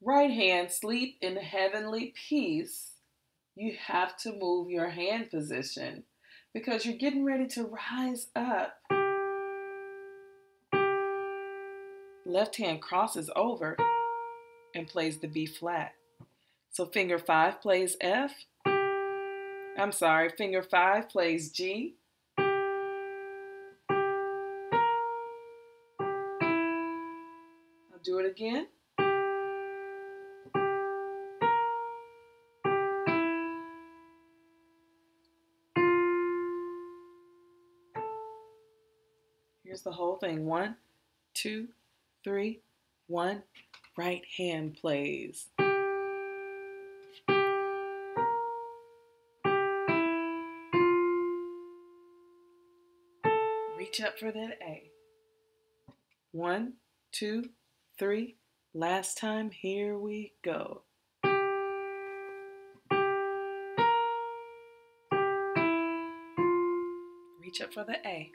Right hand, sleep in heavenly peace. You have to move your hand position because you're getting ready to rise up. Left hand crosses over and plays the B flat. So finger 5 plays F. I'm sorry, finger 5 plays G. I'll do it again. Here's the whole thing. 1, 2, 3, 1. Right hand plays. Reach up for that A. 1, 2, 3. Last time, here we go. Reach up for the A.